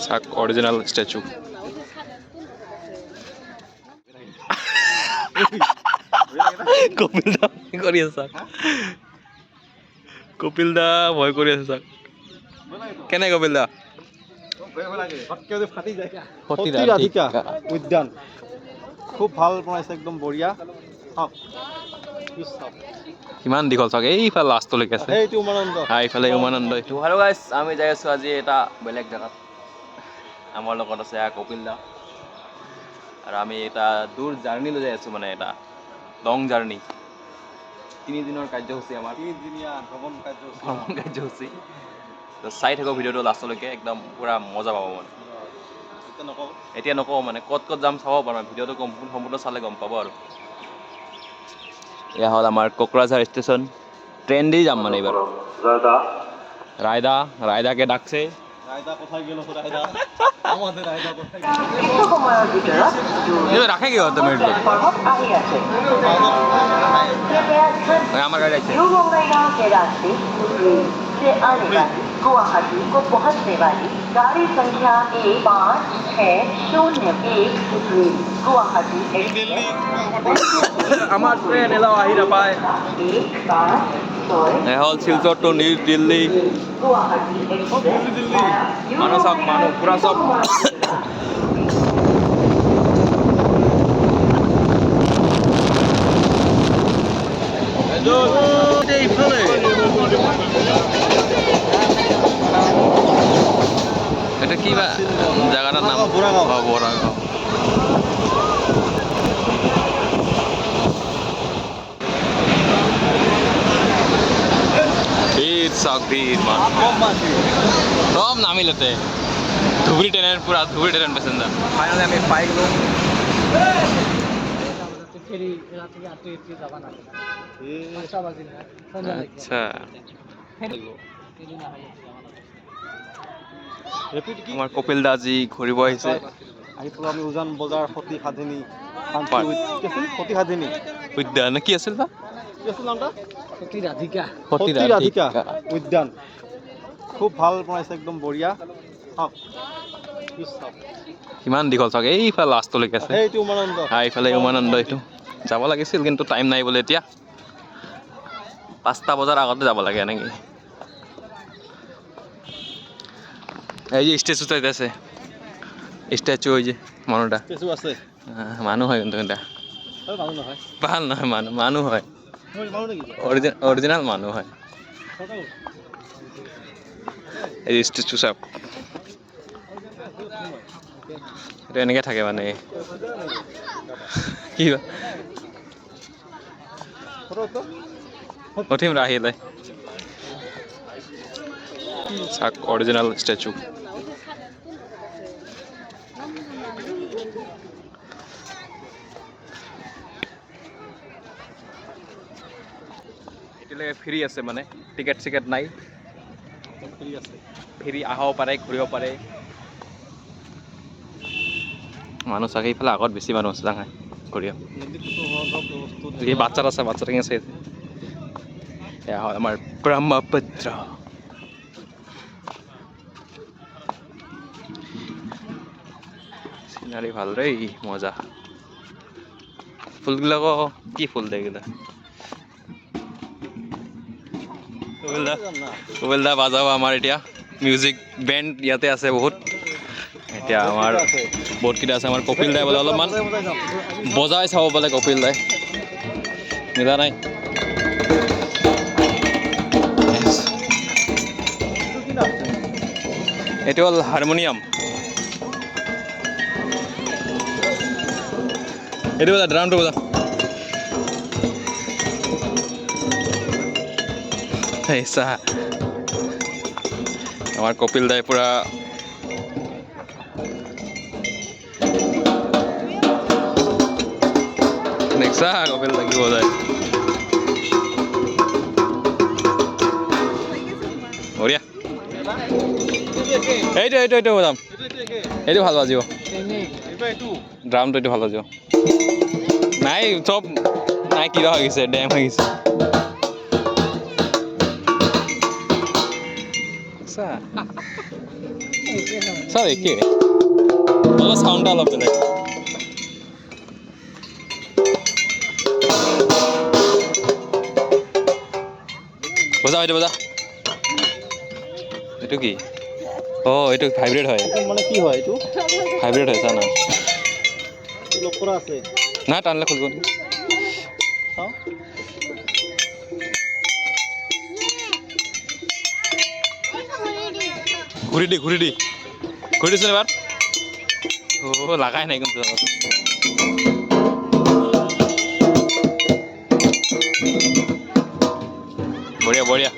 চাক original statue Kapil দা ভয় কৰি আছে চাক কপিল দা ভয় কৰি আছে চাক কেনে কপিল দা সতীৰাধিকা উদ্যান খুব ভাল বনাইছে একদম বঢ়িয়া কিমান দীঘল চাওক এইফালে লাষ্টলৈকে আছে সেইটো উমানন্দ এইফালে উমানন্দ এইটো হেল্ল' গাইছ আমি যাই আছোঁ আজি এটা বেলেগ জেগাত আমাৰ লগত আছে কপিল দা আৰু আমি এটা দূৰ জাৰ্ণিলৈ যাই আছোঁ মানে এটা লং জাৰ্ণি 3 দিনৰ কাৰ্যসূচী আমাৰ 3 দিনীয়া ভ্ৰমণ কাৰ্যসূচী তো চাই থাকক ভিডিঅ'টো লাষ্টলৈকে একদম পূৰা মজা পাব মানে এতিয়া নকওঁ মানে ক'ত ক'ত যাম চাব পাৰোঁ ভিডিঅ'টো সম্পূৰ্ণ চালে গম পাব আৰু এয়া হ'ল আমাৰ কোকৰাঝাৰ ষ্টেচন ট্ৰেইন দি যাম মানে এইবাৰ ৰায়দাকে ডাকছে রাখে কি হতো আমার গাড়ি আছে गुवाहाटी को पहुंचने वाली गाड़ी संख्या 560 गुवाहाटी আমার ট্রেন এলাও আহি নাপায় হল শিলচর টু নিউ দিল্লি মানুষ সব মানুষ পুরা সব এটা কি বা জায়গাটার নাম বড়াগাঁও ভিড় সব নামিলেতে ধুবুরি ট্রেনের পুরা ধুবুরি ট্রেন প্যাসেঞ্জার ফাইনালি আমি পাই গেলাম আচ্ছা আমাৰ কপিল দা আজি ঘূৰিব আহিছে আমি উজান বজাৰ সতী সাধিনী উদ্যান কি আছিল বা সতীৰাধিকা উদ্যান খুব ভাল বনাইছে একদম বঢ়িয়া কিমান দীঘল চাওক এইফালে লাষ্টলৈকে আছে সেইটো উমানন্দ এইফালে উমানন্দ এইটো যাব লাগিছিল কিন্তু টাইম নাই বোলে এতিয়া 5টা বজাৰ আগতে যাব লাগে এনেকৈ এই যে ষ্টেচু চাইতে আছে ষ্টেচু ওই যে মানুহটা ষ্টেচু আছে মানুহ হয় কিন্তু এটা ভাল নহয় মানুহ হয় অৰিজিনেল মানুহ হয় এই ষ্টেচু চাওক এইটো এনেকৈ থাকে মানে কি উঠিম আহিলে চাক অৰিজিনেল ষ্টেচু এতিয়ালৈকে ফ্ৰী আছে মানে টিকেট চিকেট নাই ফ্ৰী আহব পাৰে ঘূৰিব পাৰে মানুহ চাগে এইফালে আগত বেছি মানুহ আছে ডাঙৰ ঘূৰিব এই বাচ্চাৰ আছে বাচ্চাটা আছে এয়া হয় আমাৰ ব্ৰহ্মপুত্ৰ চিনাৰী ভাল দেই মজা ফুলবিলাকো কি ফুল দেখিলা কপিল দা বাজাব আমাৰ এতিয়া মিউজিক বেণ্ড ইয়াতে আছে বহুত এতিয়া আমাৰ বহুতকেইটা আছে আমাৰ কপিল দাই বোলে অলপমান বজাই চাব বোলে কপিল দাই মিলা নাই এইটো হ'ল হাৰমনিয়াম এইটো বজা ড্ৰামটো বজা চাহ আমাৰ কপিল দাই পুৰা নেক্সা কপিল লাগিব যায় বঢ়িয়া এইটো বজাম এইটো ভাল বাজিব ড্ৰামটো এইটো ভাল বাজিব নাই চব নাই কিবা হৈ গৈছে ডেম হৈ গৈছে চব একেই অলপ চাউণ্ডটা অলপ বেলেগ বজা এইটো বজা এইটো কি অঁ এইটো ভাইব্ৰেট হয় মানে কি হয় এইটো ভাইব্ৰেট হয় চা না লক কৰা আছে নাই টানলে খুলিব চাওঁ ঘূৰি দি ঘূৰি দিছোন এবাৰ অঁ লাগাই নাই কিন্তু বঢ়িয়া বঢ়িয়া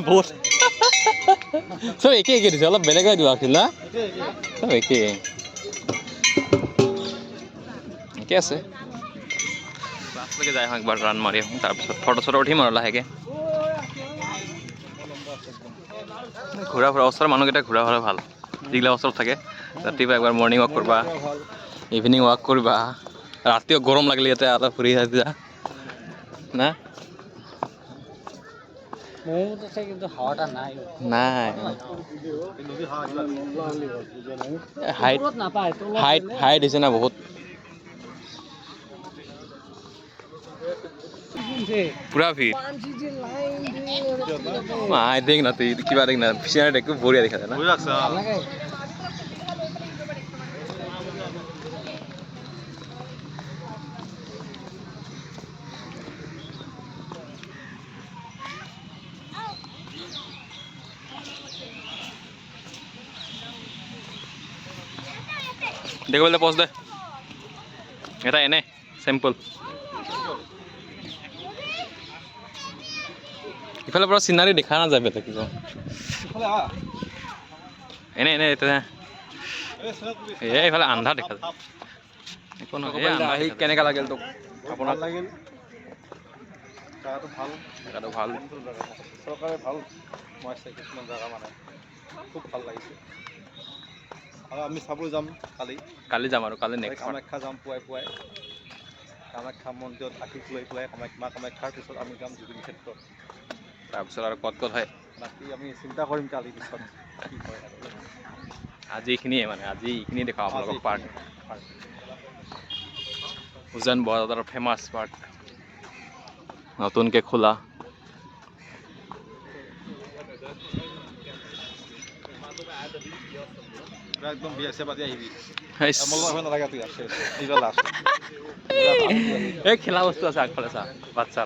বহুত চব একে একে দিছে অলপ বেলেগ দিব আছিল না চব একে একে আছে ক্লাছলৈকে যাই আহোঁ একবাৰ ৰান মাৰি আহোঁ তাৰপিছত ফটো চটো উঠিম আৰু লাহেকৈ ঘূৰা ফুৰা ওচৰৰ মানুহকেইটা ঘূৰা ফুৰা ভাল যিগিলা ওচৰত থাকে ৰাতিপুৱা একবাৰ মৰ্ণিং ৱাক কৰিবা ইভিনিং ৱাক কৰিবা ৰাতিও গৰম লাগিলে ইয়াতে আৰু ফুৰি যা না নাই হাইট হৈছে না বহুত পুৰা ভিৰ দেখ না তুই কিবা দেখ না ফিচাৰ দেখো বঢ়িয়া দেখা যায় না দেখো বলে পজ দে এটা এনে চেম্পল ইফালে পৰা চিনাৰী দেখা নাযায় বেলেগ কিবা এনে এনে এতিয়া এইফালে আন্ধাৰ দেখা যায় একো নহয় কেনেকুৱা লাগিল তোক আপোনাক লাগিল জাগাটো ভাল জেগাটো ভাল চৰকাৰে ভাল সোমাইছে কিছুমান জাগা মানে খুব ভাল লাগিছে আৰু আমি চাবলৈ যাম কালি যাম আৰু কালি নেক্সট কামাখ্যা যাম পুৱাই কামাখ্যা মন্দিৰত আশীষ লৈ পেলাই কামাখ্যাৰ পিছত আমি যাম জুবিন ক্ষেত্ৰত তাৰপিছত আৰু ক'ত হয় বাকী আমি চিন্তা কৰিম কালি পিছত কি হয় আৰু আজি এইখিনিয়ে মানে আজি এইখিনি দেখাওঁ আপোনালোকক পাৰ্ক উজান বজাৰৰ ফেমাছ পাৰ্ক নতুনকৈ খোলা একদম বিয়া চিয়া পাতি আহিবি এই খেলা বস্তু আছে আগফালে চা বাচ্চা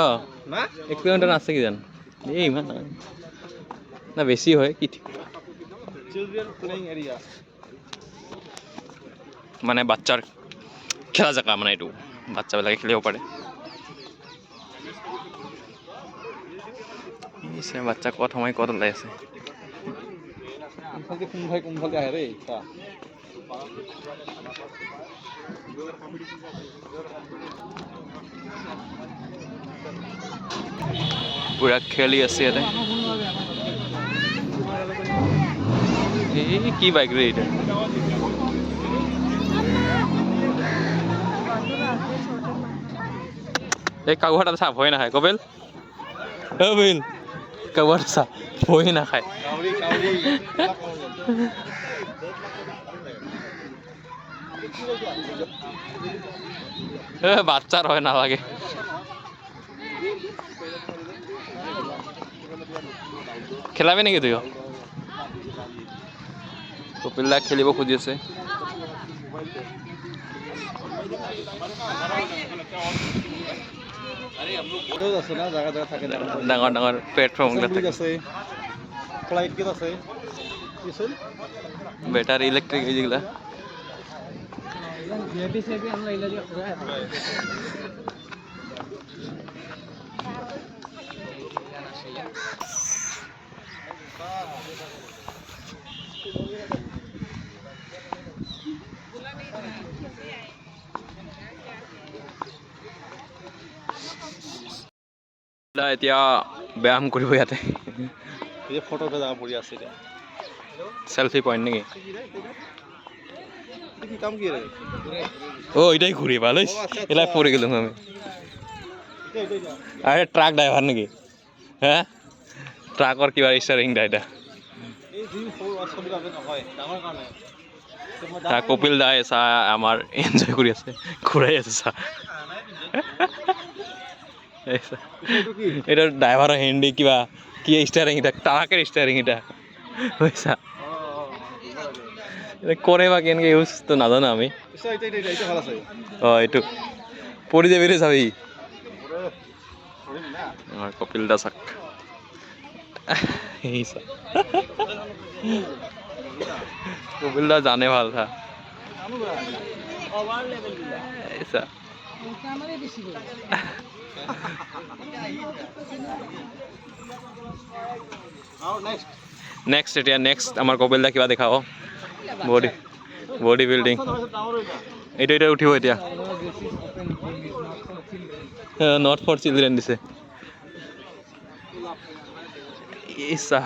অঁ 1 কিলোমিটাৰ আছে কি জানো এই ইমান না বেছি হয় কি ঠিক মানে বাচ্চাৰ খেলা জেগা মানে এইটো বাচ্চাবিলাকে খেলিব পাৰে বাচ্চা ক'ত সময় ক'ত ওলাই আছে কোনফালে আহে দেই পুৰা খেলি আছে ইয়াতে এই কি বাইক ৰে এটা এই কাগুৱাটা চা ভয় নাখায় কপিল কাগুৱাটা চা ভয় নাখায় বাচ্চার হয় নালাগে খেলাবি নেকি তুইও কপিল দা খেলিব খুজি আছে ডাঙৰ ডাঙৰ প্লেটফৰ্ম বেটাৰী ইলেক্ট্ৰিক এইগুলা এতিয়া ব্যায়াম কৰিব ইয়াতে ফটো জাগা পৰি আছে এতিয়া সেলফি পইণ্ট নেকি কি কাম কি রে ও এটাই ঘুরি ভালো এলাই পড়ে গেলাম আমি আরে ট্রাক ড্ৰাইভাৰ নেকি হে ট্ৰাকৰ কিবা ষ্টাৰিং দা এটা এই যি সৰু ল'ৰা-ছোৱালীৰ বাবে নহয় ডাঙৰ কাৰণে কপিল দাই চাহ আমাৰ এনজয় কৰি আছে ঘূৰাই আছে চাহ এটা ড্ৰাইভাৰৰ হেণ্ডি কিবা কি ষ্টাৰিং এটা ট্ৰাকেৰ ষ্টাৰিং এটা বুজিছা কৰে বা কেনেকৈ ইউজ তো নাজানো আমি অঁ এইটো পৰি যাবি ৰে চাবি আমাৰ কপিল দা চাক কপিল দা জানে ভাল থা নেক্সট এতিয়া নেক্সট আমাৰ কপিল দা কিবা দেখাব বডি বিল্ডিং এইটো এতিয়া উঠিব এতিয়া নট ফৰ চিলড্ৰেন দিছে ইছা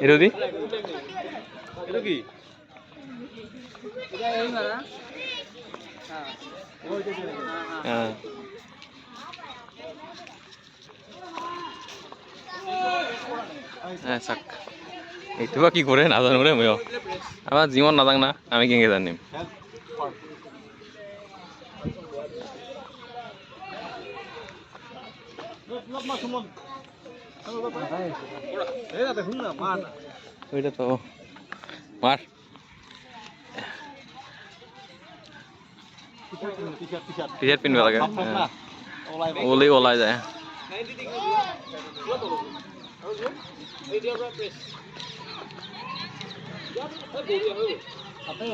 এইটো দি এইটো কি চাক এইটো বা কি কৰে নাজানো ৰে ময়ো আমাৰ জীৱন নাজানো না আমি কেনেকৈ জানিম ওইটা তো মাৰ টি শাৰ্ট পিনব লাগে ওলাই ওলাই যায় Apa